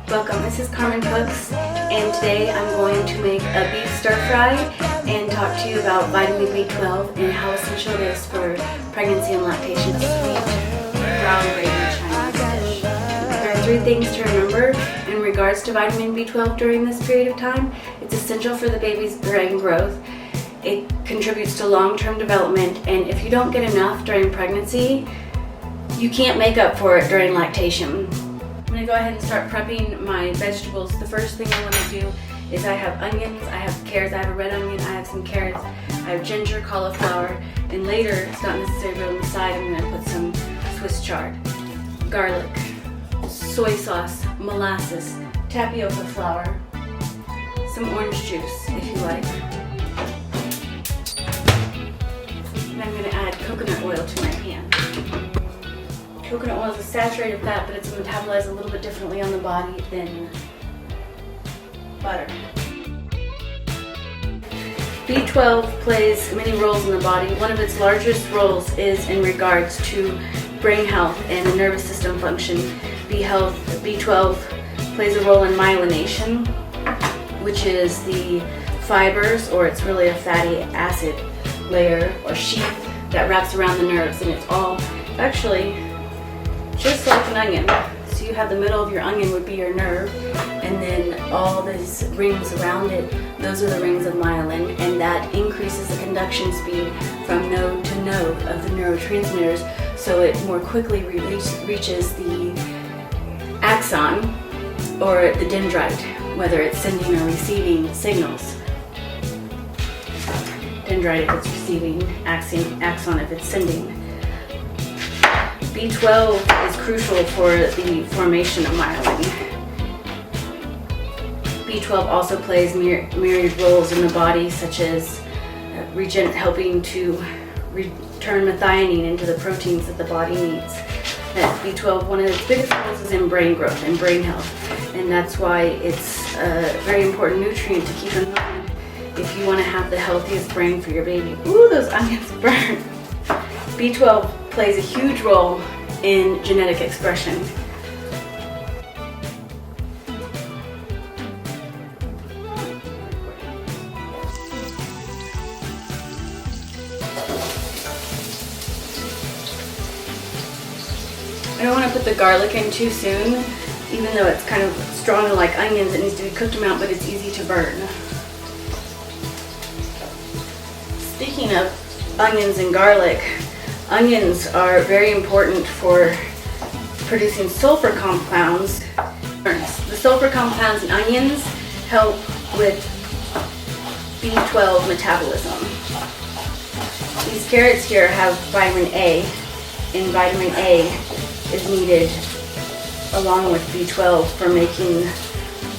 Welcome, this is Carmen Cooks, and today I'm going to make a beef stir-fry and talk to you about vitamin B12 and how essential it is for pregnancy and lactation. Sweet, brown gravy Chinese dish. There are 3 things to remember in regards to vitamin B12 during this period of time. It's essential for the baby's brain growth. It contributes to long-term development, and if you don't get enough during pregnancy, you can't make up for it during lactation. I'm going to go ahead and start prepping my vegetables. The first thing I want to do is I have onions, I have carrots, I have a red onion, I have some carrots, I have ginger, cauliflower, and later, it's not necessary, but on the side I'm going to put some Swiss chard, garlic, soy sauce, molasses, tapioca flour, some orange juice if you like. And I'm going to add coconut oil to my pan. Coconut oil is a saturated fat, but it's metabolized a little bit differently on the body than butter. B12 plays many roles in the body. One of its largest roles is in regards to brain health and the nervous system function. B12 plays a role in myelination, which is the fibers, or it's really a fatty acid layer or sheath that wraps around the nerves, and it's all actually just like an onion. So you have the middle of your onion would be your nerve, and then all these rings around it, those are the rings of myelin, and that increases the conduction speed from node to node of the neurotransmitters, so it more quickly reaches the axon or the dendrite, whether it's sending or receiving signals. Dendrite if it's receiving, axon if it's sending. B12 is crucial for the formation of myelin. B12 also plays myriad roles in the body, such as helping to return methionine into the proteins that the body needs. B12, one of its biggest roles is in brain growth and brain health, and that's why it's a very important nutrient to keep in mind if you want to have the healthiest brain for your baby. Ooh, those onions burn! B12 plays a huge role in genetic expression. I don't want to put the garlic in too soon, even though it's kind of strong like onions. It needs to be cooked amount, but it's easy to burn. Speaking of onions and garlic, onions are very important for producing sulfur compounds. The sulfur compounds in onions help with B12 metabolism. These carrots here have vitamin A, and vitamin A is needed along with B12 for making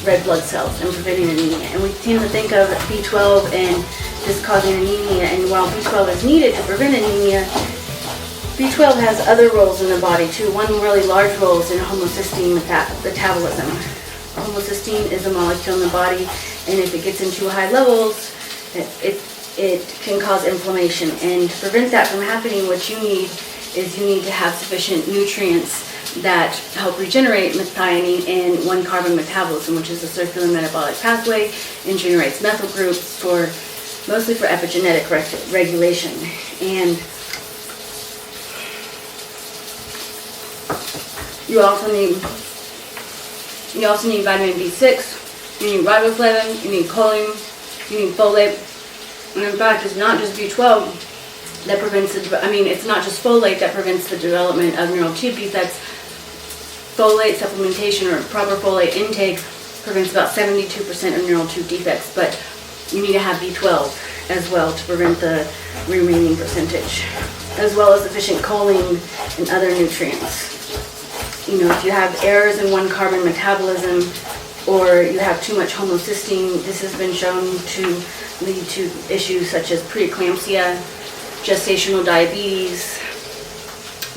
red blood cells and preventing anemia. And we tend to think of B12 and just causing anemia, and while B12 is needed to prevent anemia, B12 has other roles in the body too. One really large role is in homocysteine metabolism. Homocysteine is a molecule in the body, and if it gets into high levels, it can cause inflammation. And to prevent that from happening, what you need is you need to have sufficient nutrients that help regenerate methionine in 1-carbon metabolism, which is a circular metabolic pathway, and generates methyl groups mostly for epigenetic regulation. And you also need vitamin B6, you need riboflavin, you need choline, you need folate, and in fact it's not just B12 that prevents it's not just folate that prevents the development of neural tube defects. Folate supplementation or proper folate intake prevents about 72% of neural tube defects, but you need to have B12 as well to prevent the remaining percentage, as well as sufficient choline and other nutrients. You know, if you have errors in 1-carbon metabolism, or you have too much homocysteine, this has been shown to lead to issues such as preeclampsia, gestational diabetes,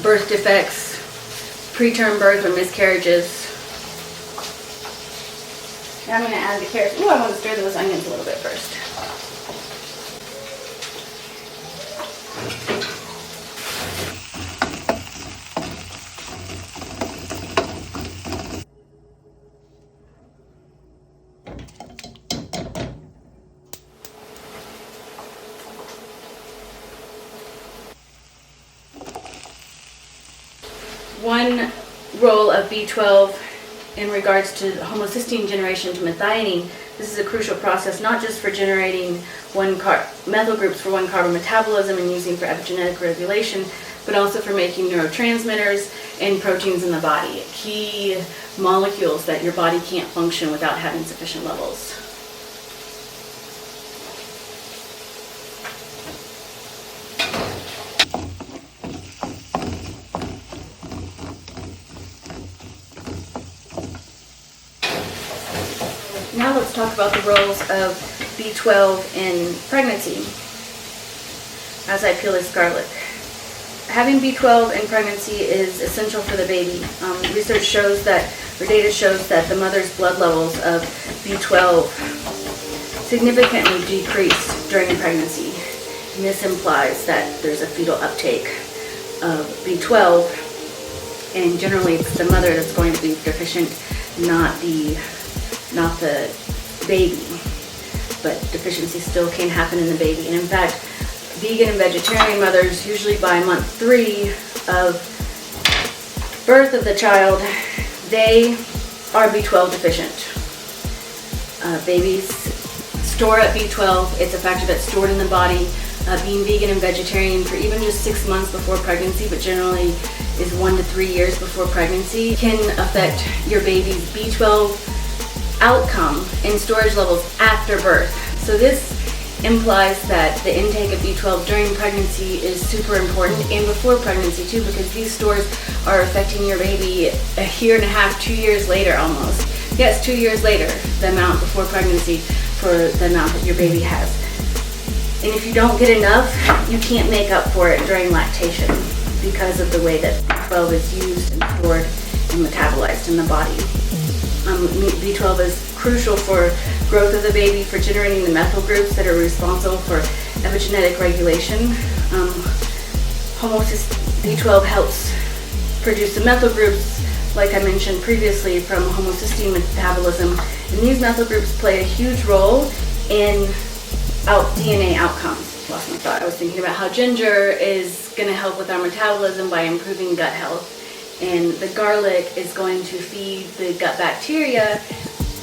birth defects, preterm birth or miscarriages. Now I'm going to add the carrots. Ooh, I want to stir those onions a little bit first. one role of B12 in regards to homocysteine generation to methionine, this is a crucial process not just for generating methyl groups for one carbon metabolism and using for epigenetic regulation, but also for making neurotransmitters and proteins in the body, key molecules that your body can't function without having sufficient levels. Now let's talk about the roles of B12 in pregnancy as I peel this garlic. Having B12 in pregnancy is essential for the baby. Research shows that, or data shows that the mother's blood levels of B12 significantly decrease during pregnancy. And this implies that there's a fetal uptake of B12, and generally it's the mother that's going to be deficient, not the baby. But deficiency still can happen in the baby. And in fact, vegan and vegetarian mothers, usually by month 3 of birth of the child, they are B12 deficient. Babies store up B12. It's a factor that's stored in the body. Being vegan and vegetarian for even just 6 months before pregnancy, but generally is 1 to 3 years before pregnancy, can affect your baby's B12 outcome and storage levels after birth. So this implies that the intake of B12 during pregnancy is super important, and before pregnancy too, because these stores are affecting your baby a year and a half, 2 years later almost. Yes, 2 years later, the amount before pregnancy for the amount that your baby has. And if you don't get enough, you can't make up for it during lactation because of the way that B12 is used and stored and metabolized in the body. B12 is crucial for growth of the baby, for generating the methyl groups that are responsible for epigenetic regulation. B12 helps produce the methyl groups, like I mentioned previously, from homocysteine metabolism. And these methyl groups play a huge role in DNA outcomes. Lost my thought. I was thinking about how ginger is going to help with our metabolism by improving gut health. And the garlic is going to feed the gut bacteria,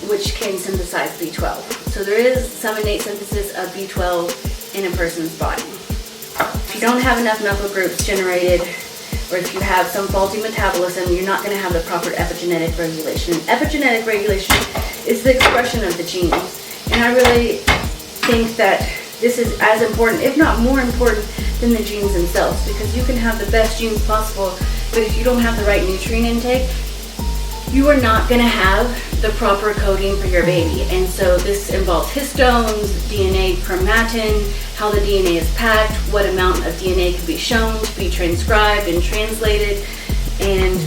which can synthesize B12. So there is some innate synthesis of B12 in a person's body. If you don't have enough methyl groups generated, or if you have some faulty metabolism, you're not going to have the proper epigenetic regulation. And epigenetic regulation is the expression of the genes. And I really think that this is as important, if not more important, than the genes themselves, because you can have the best genes possible, but if you don't have the right nutrient intake, you are not going to have the proper coding for your baby. And so this involves histones, DNA chromatin, how the DNA is packed, what amount of DNA can be shown to be transcribed and translated, and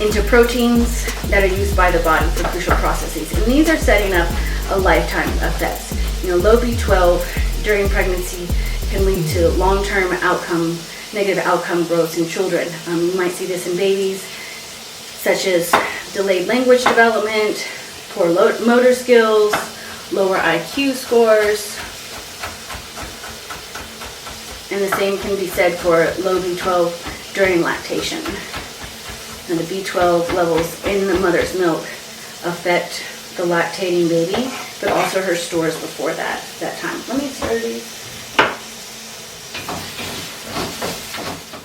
into proteins that are used by the body for crucial processes. And these are setting up a lifetime effects. Low B12 during pregnancy can lead to long-term negative outcome growth in children. You might see this in babies, such as delayed language development, poor motor skills, lower IQ scores, and the same can be said for low B12 during lactation. And the B12 levels in the mother's milk affect the lactating baby, but also her stores before that time. Let me stir these.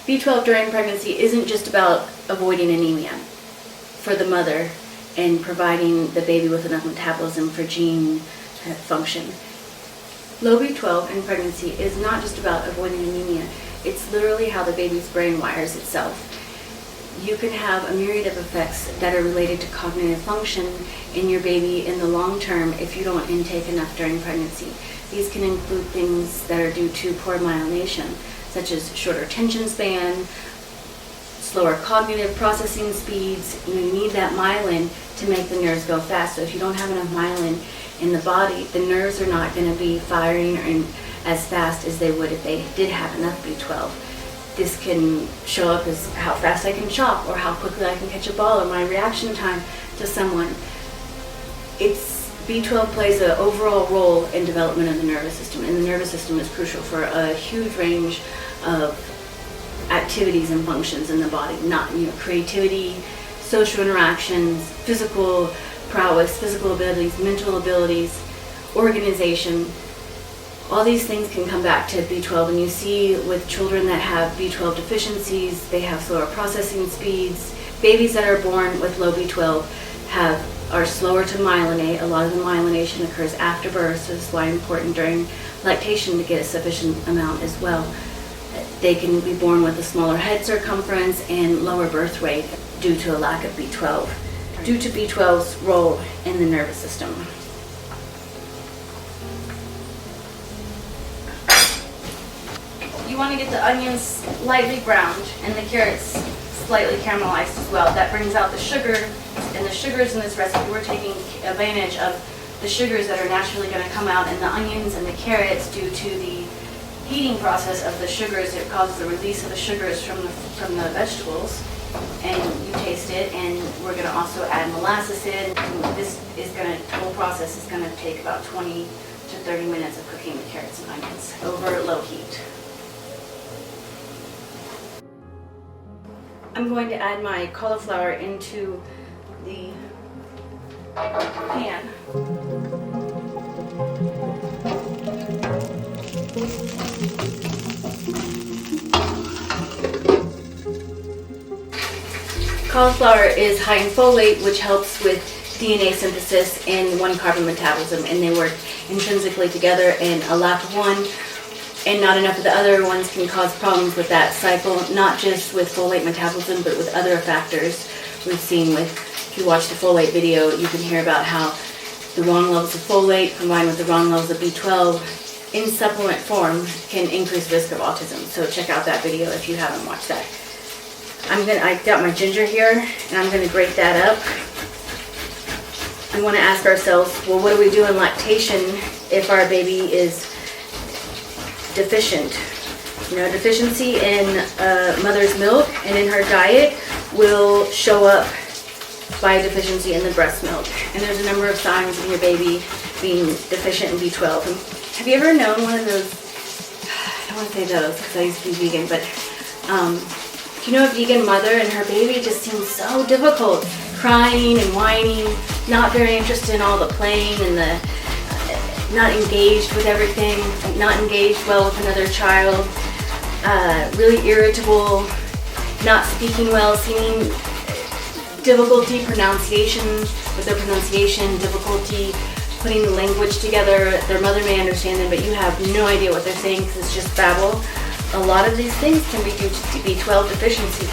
B12 during pregnancy isn't just about avoiding anemia for the mother and providing the baby with enough metabolism for gene function. Low B12 in pregnancy is not just about avoiding anemia. It's literally how the baby's brain wires itself. You can have a myriad of effects that are related to cognitive function in your baby in the long term if you don't intake enough during pregnancy. These can include things that are due to poor myelination, such as shorter attention span, slower cognitive processing speeds. You need that myelin to make the nerves go fast. So if you don't have enough myelin in the body, the nerves are not going to be firing as fast as they would if they did have enough B12. This can show up as how fast I can chop, or how quickly I can catch a ball, or my reaction time to someone. B12 plays an overall role in development of the nervous system, and the nervous system is crucial for a huge range of activities and functions in the body, not, creativity, social interactions, physical prowess, physical abilities, mental abilities, organization. All these things can come back to B12, and you see with children that have B12 deficiencies, they have slower processing speeds. Babies that are born with low B12 are slower to myelinate. A lot of the myelination occurs after birth, so it's why it's important during lactation to get a sufficient amount as well. They can be born with a smaller head circumference and lower birth rate due to a lack of B12, due to B12's role in the nervous system. You want to get the onions lightly browned and the carrots slightly caramelized as well. That brings out the sugar, and the sugars in this recipe, we're taking advantage of the sugars that are naturally going to come out in the onions and the carrots due to the heating process of the sugars. It causes the release of the sugars from the vegetables, and you taste it. And we're going to also add molasses in. And this whole process is going to take about 20 to 30 minutes of cooking the carrots and onions over low heat. I'm going to add my cauliflower into the pan. Cauliflower is high in folate, which helps with DNA synthesis and one-carbon metabolism, and they work intrinsically together, and a lack of one and not enough of the other ones can cause problems with that cycle, not just with folate metabolism, but with other factors. We've seen if you watch the folate video, you can hear about how the wrong levels of folate combined with the wrong levels of B12 in supplement form can increase risk of autism. So check out that video if you haven't watched that. I got my ginger here, and I'm going to grate that up. I want to ask ourselves, well, what do we do in lactation if our baby is deficient? Deficiency in mother's milk and in her diet will show up by a deficiency in the breast milk. And there's a number of signs of your baby being deficient in B12. And have you ever known one of those, I don't want to say those because I used to be vegan, but a vegan mother and her baby just seems so difficult, crying and whining, not very interested in all the playing and not engaged with everything, not engaged well with another child, really irritable, not speaking well, seeming difficulty with their pronunciation, difficulty putting the language together. Their mother may understand them, but you have no idea what they're saying because it's just babble. A lot of these things can be due to B12 deficiency.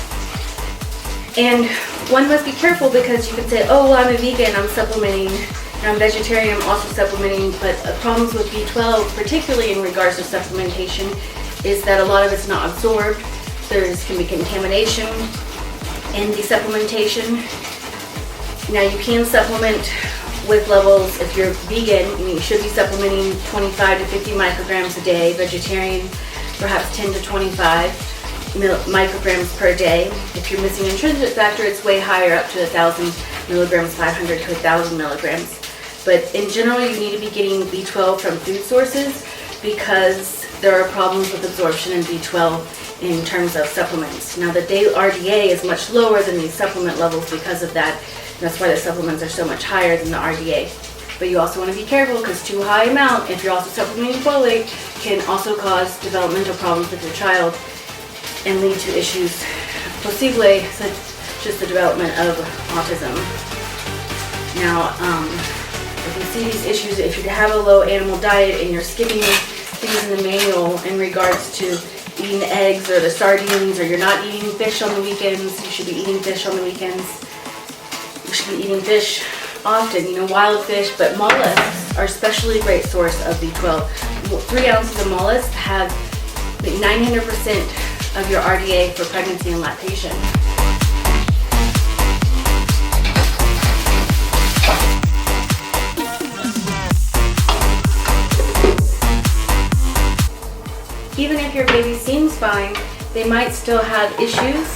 And one must be careful because you can say, oh, well, I'm a vegan, I'm supplementing, and I'm vegetarian, I'm also supplementing, but problems with B12, particularly in regards to supplementation, is that a lot of it's not absorbed. There can be contamination in the supplementation. Now you can supplement with levels, if you're vegan, you should be supplementing 25 to 50 micrograms a day, vegetarian, perhaps 10 to 25 micrograms per day. If you're missing intrinsic factor, it's way higher, up to 1,000 milligrams, 500 to 1,000 milligrams. But in general, you need to be getting B12 from food sources because there are problems with absorption in B12 in terms of supplements. Now the day RDA is much lower than these supplement levels because of that. That's why the supplements are so much higher than the RDA. But you also want to be careful because too high amount, if you're also supplementing folate, can also cause developmental problems with your child and lead to issues, possibly such as the development of autism. Now, if you see these issues, if you have a low animal diet and you're skipping things in the manual in regards to eating the eggs or the sardines, or you're not eating fish on the weekends, you should be eating fish on the weekends. You should be eating fish often, wild fish, but mollusks are especially a great source of B12. 3 ounces of mollusks have 900% of your RDA for pregnancy and lactation. Even if your baby seems fine, they might still have issues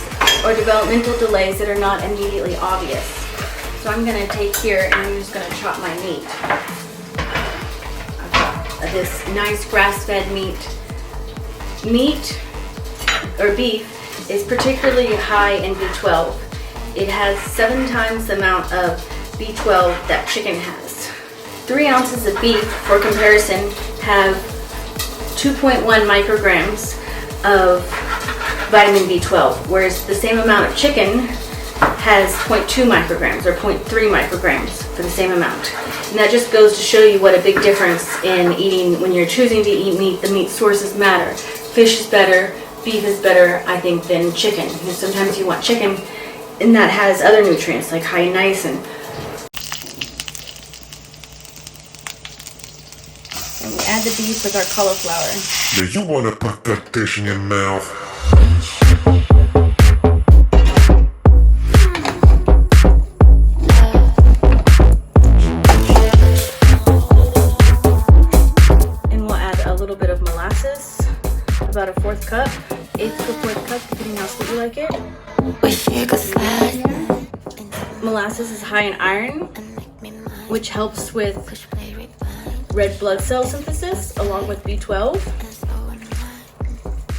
or developmental delays that are not immediately obvious. So I'm going to take here and I'm just going to chop my meat. I've got this nice grass-fed meat or beef is particularly high in B12. It has 7 times the amount of B12 that chicken has. 3 ounces of beef, for comparison, have 2.1 micrograms of vitamin B12, whereas the same amount of chicken has 0.2 micrograms or 0.3 micrograms for the same amount. And that just goes to show you what a big difference in eating, when you're choosing to eat meat, the meat sources matter. Fish is better, beef is better, I think, than chicken. And sometimes you want chicken and that has other nutrients like high in niacin. And we add the beef with our cauliflower. Yeah, you wanna put that dish in your mouth. And we'll add a little bit of molasses, about a 1/4 cup, 1/8 to 1/4 cup, depending how sweet you like it. Molasses is high in iron, which helps with red blood cell synthesis along with B12.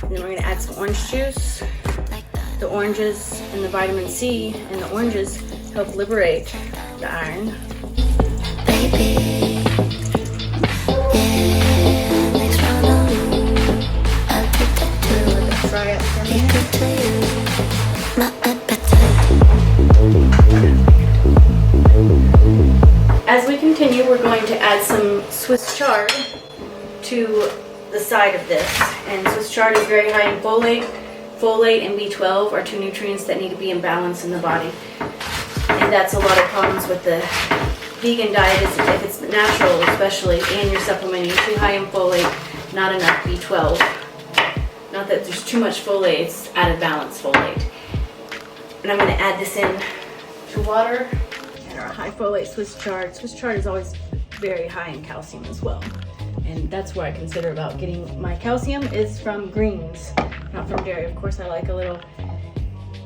And then we're going to add some orange juice. The oranges and the vitamin C and the oranges help liberate the iron. Let it fry up for a minute. As we continue, we're going to add some Swiss chard to the side of this. And Swiss chard is very high in folate. Folate and B12 are 2 nutrients that need to be in balance in the body. And that's a lot of problems with the vegan diet, is if it's natural especially, and you're supplementing too high in folate, not enough B12. Not that there's too much folate, it's out of balance folate. And I'm going to add this in to water. And our high folate Swiss chard. Swiss chard is always very high in calcium as well. And that's where I consider about getting my calcium is from greens, not from dairy. Of course, I like a little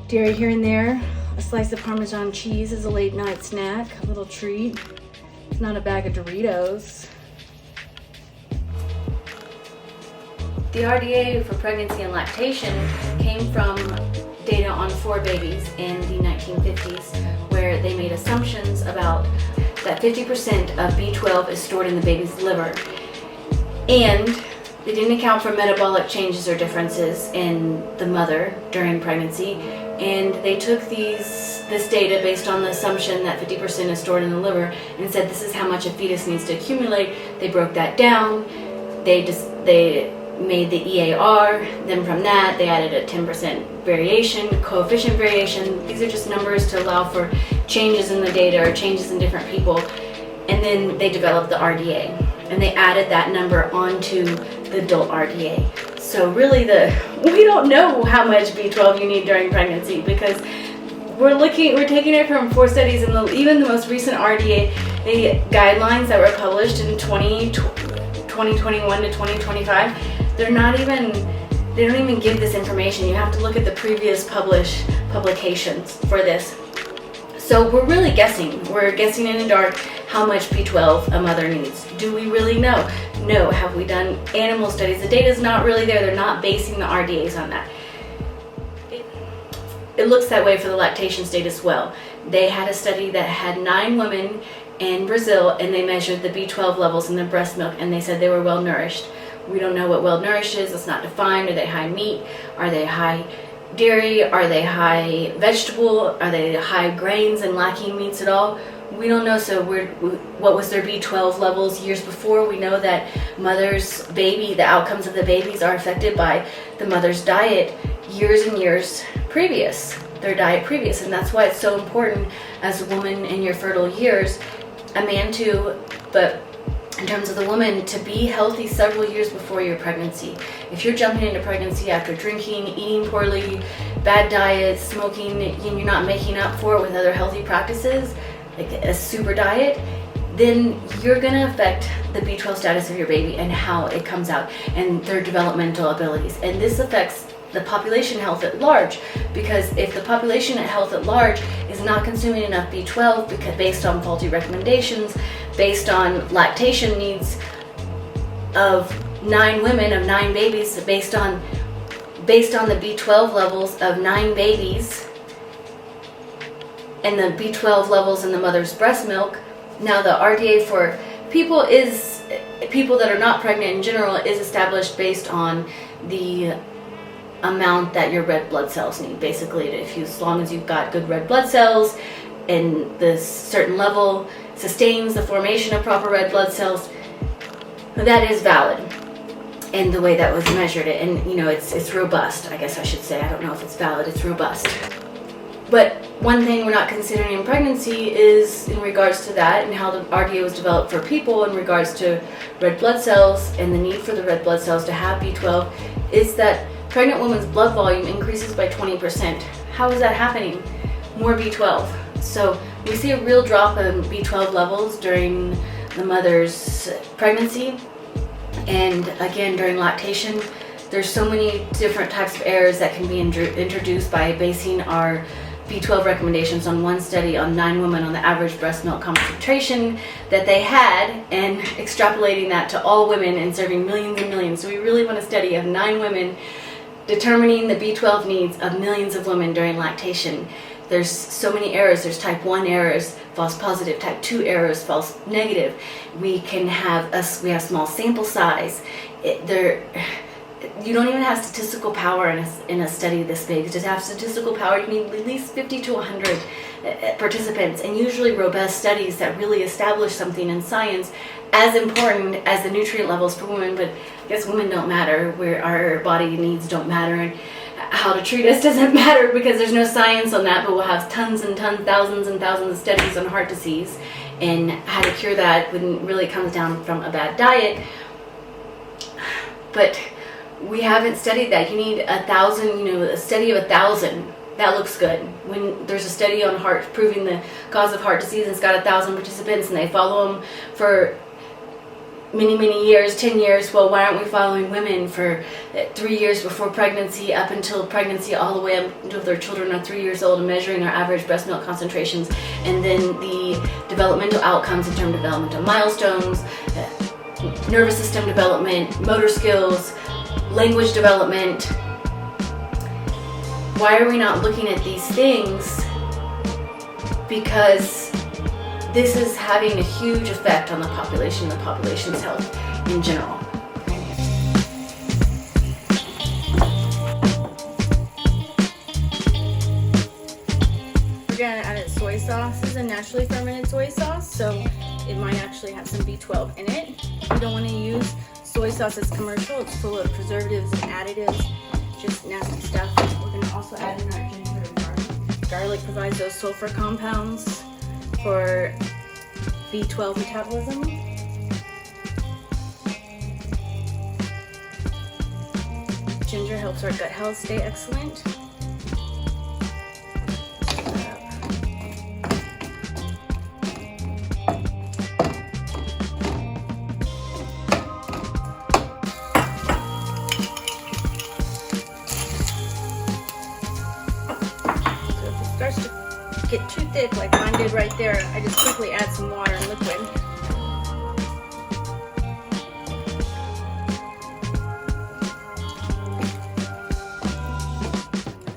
dairy here and there. A slice of Parmesan cheese is a late night snack, a little treat. It's not a bag of Doritos. The RDA for pregnancy and lactation came from data on 4 babies in the 1950s, where they made assumptions about that 50% of B12 is stored in the baby's liver. And they didn't account for metabolic changes or differences in the mother during pregnancy. And they took this data based on the assumption that 50% is stored in the liver and said this is how much a fetus needs to accumulate. They broke that down. They made the EAR, then from that they added a 10% variation, coefficient variation. These are just numbers to allow for changes in the data or changes in different people. And then they developed the RDA, and they added that number onto the adult RDA. So really we don't know how much B12 you need during pregnancy, because we're taking it from 4 studies, and even the most recent RDA guidelines that were published in 2021 to 2025, they don't even give this information. You have to look at the previous publications for this. So we're really guessing. We're guessing in the dark how much B12 a mother needs. Do we really know? No. Have we done animal studies? The data is not really there. They're not basing the RDAs on that. It looks that way for the lactation state as well. They had a study that had 9 women in Brazil, and they measured the B12 levels in their breast milk, and they said they were well nourished. We don't know what well nourished is. It's not defined. Are they high meat? Are they high dairy? Are they high vegetable? Are they high grains and lacking meats at all? We don't know. So what was their B12 levels years before? We know that the outcomes of the babies are affected by the mother's diet years and years previous, their diet previous. And that's why it's so important as a woman in your fertile years, a man too, but in terms of the woman, to be healthy several years before your pregnancy. If you're jumping into pregnancy after drinking, eating poorly, bad diet, smoking, and you're not making up for it with other healthy practices, like a super diet, then you're going to affect the B12 status of your baby and how it comes out and their developmental abilities. And this affects the population health at large, because if the population health at large is not consuming enough B12 based on faulty recommendations, based on lactation needs of 9 women, of 9 babies, based on based on the B12 levels of 9 babies and the B12 levels in the mother's breast milk. Now the RDA for people that are not pregnant in general is established based on the amount that your red blood cells need. Basically, as long as you've got good red blood cells and this certain level sustains the formation of proper red blood cells, that is valid. And the way that was measured it, and it's robust, I guess I should say. I don't know if it's valid, it's robust. But one thing we're not considering in pregnancy is in regards to that and how the RDA was developed for people in regards to red blood cells and the need for the red blood cells to have B12 is that pregnant woman's blood volume increases by 20%. How is that happening? More B12. So we see a real drop in B12 levels during the mother's pregnancy. And again, during lactation, there's so many different types of errors that can be introduced by basing our B12 recommendations on one study on 9 women on the average breast milk concentration that they had and extrapolating that to all women and serving millions and millions. So we really want a study of 9 women determining the B12 needs of millions of women during lactation. There's so many errors. There's type 1 errors, false positive, type 2 errors, false negative. We have small sample size. You don't even have statistical power in a study this big. To have statistical power, you need at least 50 to 100 participants, and usually robust studies that really establish something in science as important as the nutrient levels for women. But I guess women don't matter, where our body needs don't matter, and how to treat us doesn't matter because there's no science on that. But we'll have tons and tons, thousands and thousands of studies on heart disease and how to cure that when it really comes down from a bad diet. But we haven't studied that. You need 1,000, a study of 1,000. That looks good. When there's a study on heart proving the cause of heart disease, and it's got 1,000 participants and they follow them for many, many years, 10 years. Well, why aren't we following women for 3 years before pregnancy up until pregnancy, all the way up until their children are 3 years old, and measuring their average breast milk concentrations, and then the developmental outcomes in terms of developmental milestones, nervous system development, motor skills, language development. Why are we not looking at these things? Because this is having a huge effect on the population, the population's health in general. We're gonna add soy sauce. This is a naturally fermented soy sauce, so it might actually have some B12 in it. You don't want to use soy sauce that's commercial. It's full of preservatives and additives, just nasty stuff. We're going to also add in our ginger and garlic. Garlic provides those sulfur compounds for B12 metabolism. Ginger helps our gut health stay excellent. Starts to get too thick like mine did right there, I just quickly add some water and liquid.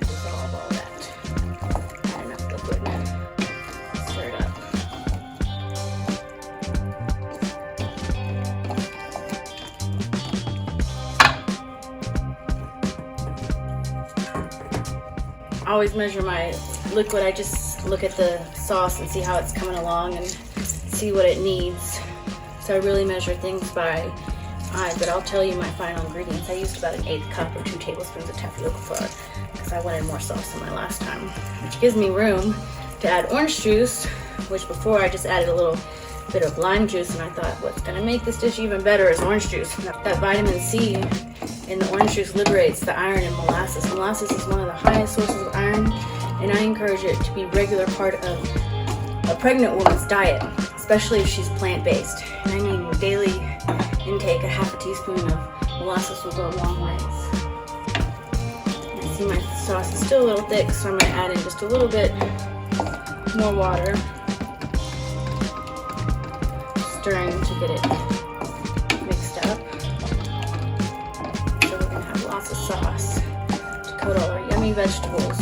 Dissolve all that. Add enough liquid. Stir it up. I always measure my liquid. I just look at the sauce and see how it's coming along and see what it needs. So I really measure things by eye, but I'll tell you my final ingredients. I used about 1/8 cup or 2 tablespoons of tapioca flour because I wanted more sauce than my last time, which gives me room to add orange juice, which before I just added a little bit of lime juice, and I thought what's going to make this dish even better is orange juice. That vitamin C in the orange juice liberates the iron in molasses. Molasses is one of the highest sources of iron, and I encourage it to be a regular part of a pregnant woman's diet, especially if she's plant-based. And I need daily intake. A half a teaspoon of molasses will go a long ways. And I see my sauce is still a little thick, so I'm going to add in just a little bit more water, stirring to get it mixed up. So we're going to have lots of sauce. vegetables.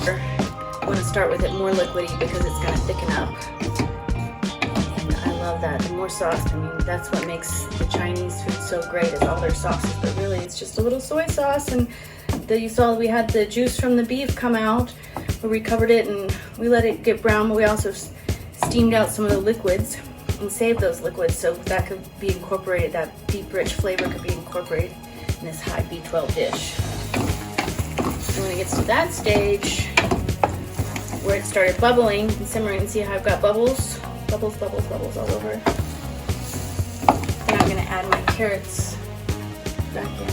I want to start with it more liquidy because it's going to thicken up. I love that. The more sauce, I mean, that's what makes the Chinese food so great, is all their sauces, but really it's just a little soy sauce. And you saw we had the juice from the beef come out, where we covered it and we let it get brown, but we also steamed out some of the liquids and saved those liquids so that could be incorporated, that deep rich flavor could be incorporated in this high B12 dish. And when it gets to that stage where it started bubbling and simmering, see how I've got bubbles all over. Then I'm gonna add my carrots back in.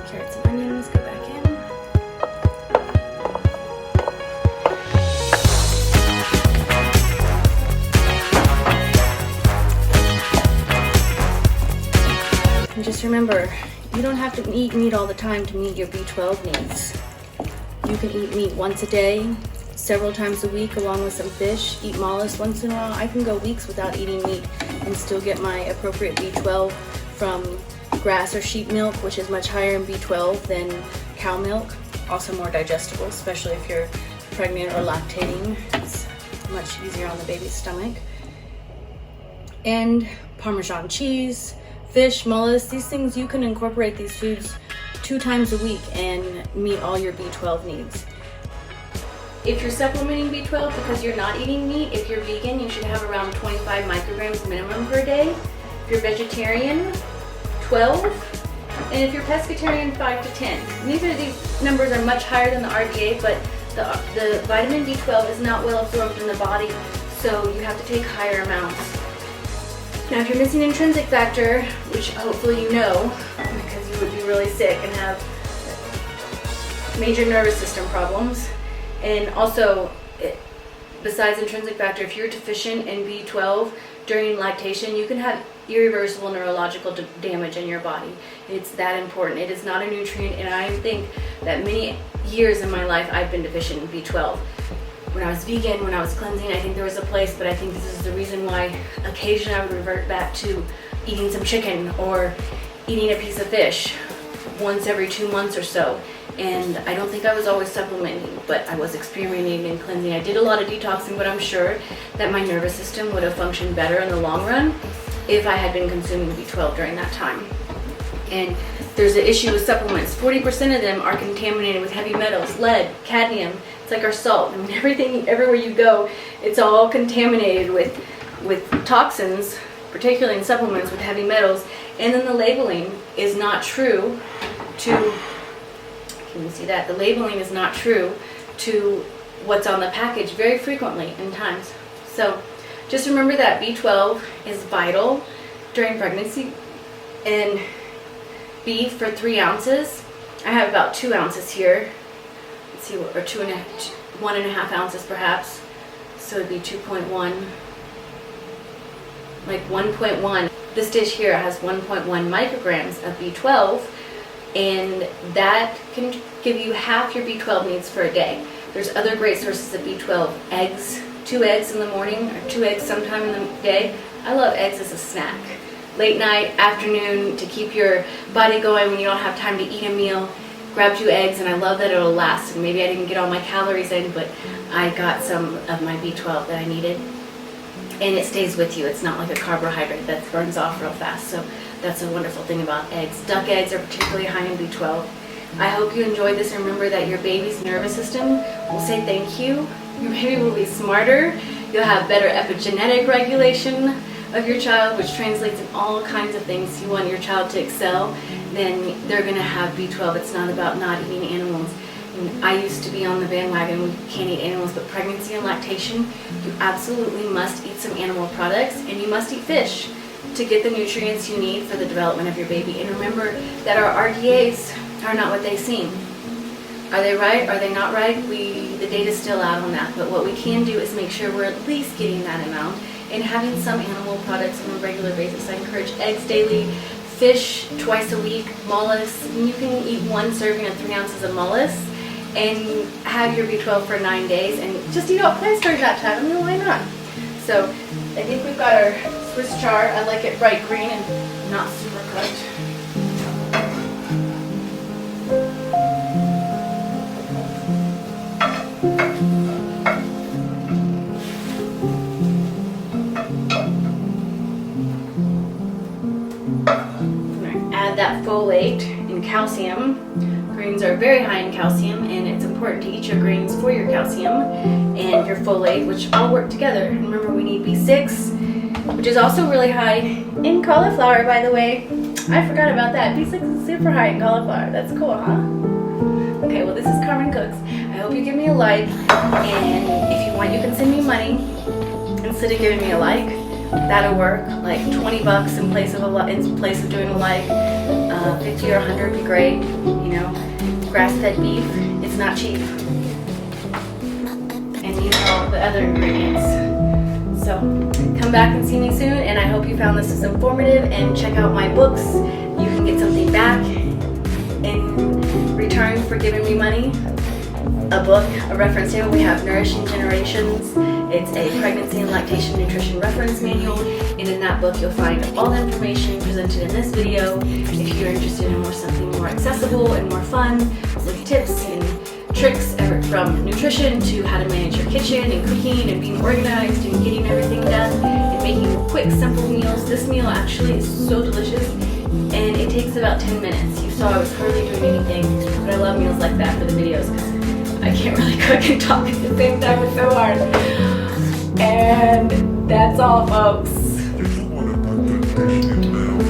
Carrots and onions go back in. And just remember, you don't have to eat meat all the time to meet your B12 needs. You can eat meat once a day, several times a week, along with some fish. Eat mollusk once in a while. I can go weeks without eating meat and still get my appropriate B12 from grass or sheep milk, which is much higher in B12 than cow milk. Also more digestible, especially if you're pregnant or lactating. It's much easier on the baby's stomach. And Parmesan cheese, fish, mollusks, these things, you can incorporate these foods 2 times a week and meet all your B12 needs. If you're supplementing B12 because you're not eating meat, if you're vegan, you should have around 25 micrograms minimum per day. If you're vegetarian, 12. And if you're pescatarian, 5 to 10. And these numbers are much higher than the RDA, but the vitamin B12 is not well absorbed in the body, so you have to take higher amounts. Now, if you're missing intrinsic factor, which hopefully you know, because you would be really sick and have major nervous system problems, and also, besides intrinsic factor, if you're deficient in B12 during lactation, you can have irreversible neurological damage in your body. It's that important. It is not a nutrient, and I think that many years in my life I've been deficient in B12. When I was vegan, when I was cleansing, I think there was a place, but I think this is the reason why occasionally I would revert back to eating some chicken or eating a piece of fish once every 2 months or so. And I don't think I was always supplementing, but I was experimenting and cleansing. I did a lot of detoxing, but I'm sure that my nervous system would have functioned better in the long run if I had been consuming B12 during that time. And there's an issue with supplements. 40% of them are contaminated with heavy metals, lead, cadmium. It's like our salt. I mean, everything, everywhere you go, it's all contaminated with toxins, particularly in supplements with heavy metals. And then the labeling is not true to, can you see that? The labeling is not true to what's on the package very frequently in times. So just remember that B12 is vital during pregnancy. And beef for 3 ounces. I have about 2 ounces here. Let's see, or 1.5 ounces perhaps. So it'd be 2.1, like 1.1. This dish here has 1.1 micrograms of B12, and that can give you half your B12 needs for a day. There's other great sources of B12. Eggs, 2 eggs in the morning, or 2 eggs sometime in the day. I love eggs as a snack. Late night, afternoon, to keep your body going when you don't have time to eat a meal, grab 2 eggs, and I love that it'll last. And maybe I didn't get all my calories in, but I got some of my B12 that I needed. And it stays with you. It's not like a carbohydrate that burns off real fast. So that's a wonderful thing about eggs. Duck eggs are particularly high in B12. I hope you enjoyed this, and remember that your baby's nervous system will say thank you. Your baby will be smarter. You'll have better epigenetic regulation of your child, which translates in all kinds of things. You want your child to excel, then they're going to have B12. It's not about not eating animals. And I used to be on the bandwagon, we can't eat animals, but pregnancy and lactation, you absolutely must eat some animal products, and you must eat fish to get the nutrients you need for the development of your baby. And remember that our RDAs are not what they seem. Are they right? Are they not right? The data's still out on that, but what we can do is make sure we're at least getting that amount and having some animal products on a regular basis. I encourage eggs daily, fish twice a week, mollusks. You can eat 1 serving of 3 ounces of mollusks and have your B12 for 9 days, and just eat all plants during that time. I mean, why not? So I think we've got our Swiss chard. I like it bright green and not super cooked. calcium. Greens are very high in calcium, and it's important to eat your greens for your calcium and your folate, which all work together. And remember, we need B6, which is also really high in cauliflower, by the way. I forgot about that. B6 is super high in cauliflower. That's cool, huh? Okay, well, this is Carmen Cooks. I hope you give me a like, and if you want, you can send me money instead of giving me a like. That'll work. Like $20 in place of doing a like. 50 or 100 would be great. You know, grass-fed beef, it's not cheap. And you know the other ingredients. So come back and see me soon, and I hope you found this informative, and check out my books. You can get something back in return for giving me money. A book, a reference here, we have Nourishing Generations. It's a pregnancy and lactation nutrition reference manual, and in that book you'll find all the information presented in this video. If you're interested in something more accessible and more fun, with tips and tricks from nutrition to how to manage your kitchen and cooking and being organized and getting everything done and making quick, simple meals. This meal actually is so delicious, and it takes about 10 minutes. You saw I was hardly doing anything, but I love meals like that for the videos because I can't really cook and talk at the same time. It's so hard. And that's all, folks. If you want to put lactation in mouth.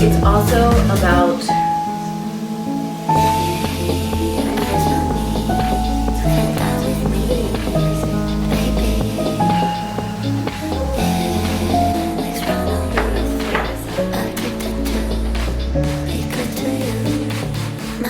It's also about My